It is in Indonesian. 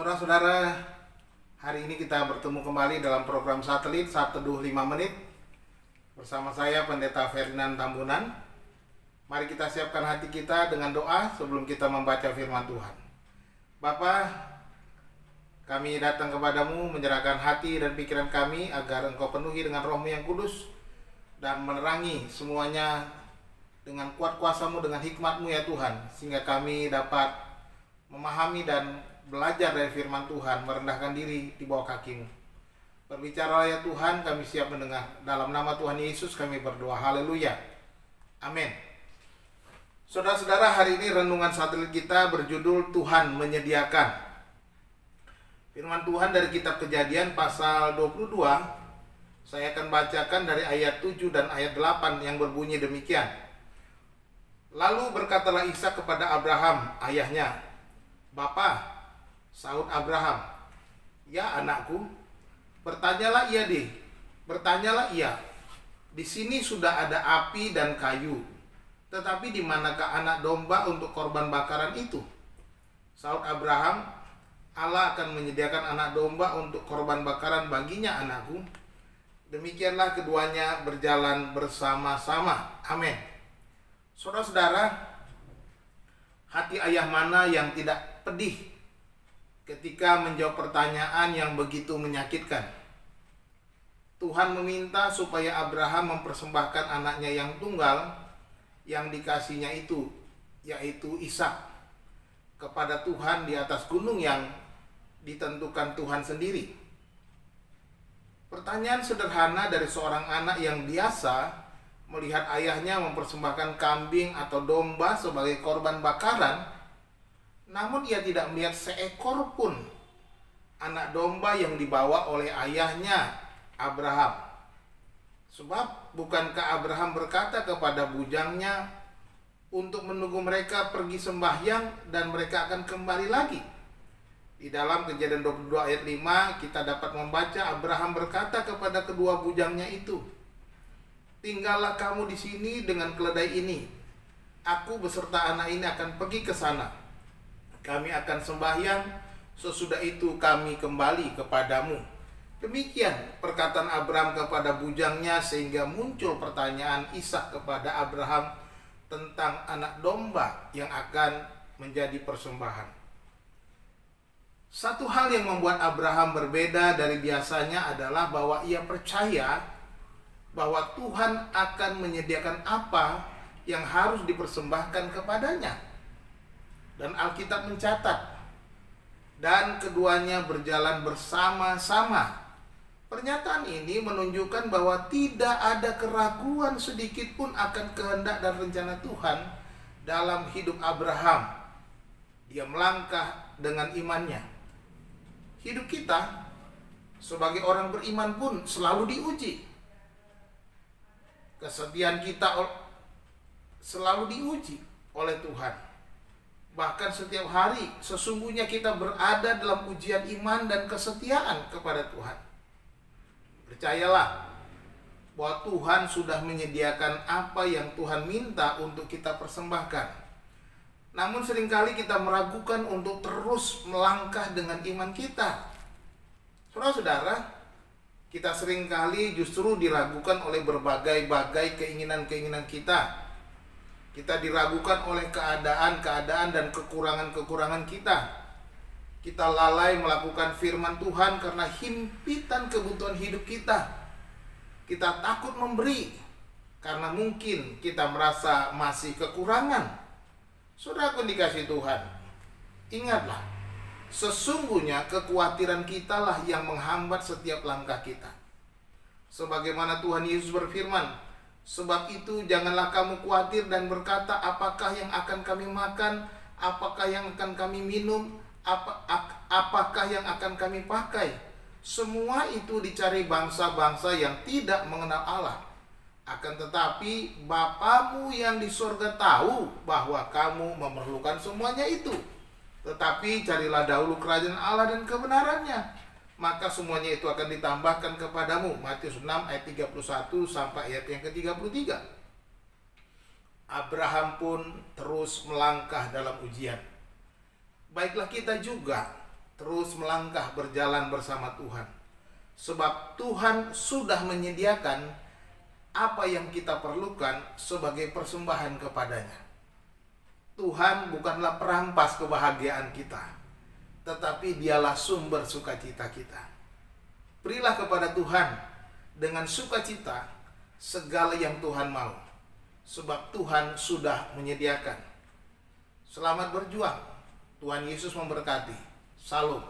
Saudara-saudara, hari ini kita bertemu kembali dalam program satelit Saat Teduh 5 Menit bersama saya Pendeta Ferdinand Tambunan. Mari kita siapkan hati kita dengan doa sebelum kita membaca firman Tuhan. Bapa, kami datang kepadamu menyerahkan hati dan pikiran kami agar Engkau penuhi dengan Roh-Mu yang kudus dan menerangi semuanya dengan kuat kuasa-Mu, dengan hikmat-Mu ya Tuhan, sehingga kami dapat memahami dan belajar dari firman Tuhan, merendahkan diri di bawah kaki-Mu. Berbicara ya Tuhan, kami siap mendengar. Dalam nama Tuhan Yesus kami berdoa. Haleluya. Amin. Saudara-saudara, hari ini renungan satelit kita berjudul Tuhan Menyediakan. Firman Tuhan dari kitab Kejadian pasal 22. Saya akan bacakan dari ayat 7 dan ayat 8 yang berbunyi demikian. Lalu berkatalah Ishak kepada Abraham, ayahnya, "Bapa," sahut Abraham, "Ya anakku." Bertanyalah ia, "Di sini sudah ada api dan kayu, tetapi di manakah anak domba untuk korban bakaran itu?" Sahut Abraham, "Allah akan menyediakan anak domba untuk korban bakaran baginya anakku." Demikianlah keduanya berjalan bersama-sama. Amin. Saudara-saudara, hati ayah mana yang tidak pedih ketika menjawab pertanyaan yang begitu menyakitkan? Tuhan meminta supaya Abraham mempersembahkan anaknya yang tunggal yang dikasihnya itu, yaitu Ishak, kepada Tuhan di atas gunung yang ditentukan Tuhan sendiri. Pertanyaan sederhana dari seorang anak yang biasa melihat ayahnya mempersembahkan kambing atau domba sebagai korban bakaran, namun ia tidak melihat seekor pun anak domba yang dibawa oleh ayahnya Abraham. Sebab bukankah Abraham berkata kepada bujangnya untuk menunggu mereka pergi sembahyang dan mereka akan kembali lagi? Di dalam Kejadian 22 ayat 5 kita dapat membaca Abraham berkata kepada kedua bujangnya itu, "Tinggallah kamu di sini dengan keledai ini. Aku beserta anak ini akan pergi ke sana. Kami akan sembahyang, sesudah itu kami kembali kepadamu." Demikian perkataan Abraham kepada bujangnya, sehingga muncul pertanyaan Ishak kepada Abraham tentang anak domba yang akan menjadi persembahan. Satu hal yang membuat Abraham berbeda dari biasanya adalah bahwa ia percaya bahwa Tuhan akan menyediakan apa yang harus dipersembahkan kepadanya. Dan Alkitab mencatat, dan keduanya berjalan bersama-sama. Pernyataan ini menunjukkan bahwa tidak ada keraguan sedikit pun akan kehendak dan rencana Tuhan dalam hidup Abraham. Dia melangkah dengan imannya. Hidup kita sebagai orang beriman pun selalu diuji. Kesetiaan kita selalu diuji oleh Tuhan. Bahkan setiap hari sesungguhnya kita berada dalam ujian iman dan kesetiaan kepada Tuhan. Percayalah bahwa Tuhan sudah menyediakan apa yang Tuhan minta untuk kita persembahkan. Namun seringkali kita meragukan untuk terus melangkah dengan iman kita. Saudara-saudara, kita seringkali justru diragukan oleh berbagai-bagai keinginan-keinginan kita. Kita diragukan oleh keadaan-keadaan dan kekurangan-kekurangan kita. Kita lalai melakukan firman Tuhan karena himpitan kebutuhan hidup kita. Kita takut memberi karena mungkin kita merasa masih kekurangan. Saudaraku dikasihi Tuhan, ingatlah, sesungguhnya kekhawatiran kita lah yang menghambat setiap langkah kita. Sebagaimana Tuhan Yesus berfirman, "Sebab itu janganlah kamu khawatir dan berkata, apakah yang akan kami makan, apakah yang akan kami minum, apakah yang akan kami pakai. Semua itu dicari bangsa-bangsa yang tidak mengenal Allah. Akan tetapi Bapamu yang di sorga tahu bahwa kamu memerlukan semuanya itu. Tetapi carilah dahulu kerajaan Allah dan kebenarannya, maka semuanya itu akan ditambahkan kepadamu." Matius 6 ayat 31 sampai ayat yang ke-33. Abraham pun terus melangkah dalam ujian. Baiklah kita juga terus melangkah berjalan bersama Tuhan. Sebab Tuhan sudah menyediakan apa yang kita perlukan sebagai persembahan kepadanya. Tuhan bukanlah perampas kebahagiaan kita, tetapi Dialah sumber sukacita kita. Berilah kepada Tuhan dengan sukacita segala yang Tuhan mau, sebab Tuhan sudah menyediakan. Selamat berjuang. Tuhan Yesus memberkati. Salam.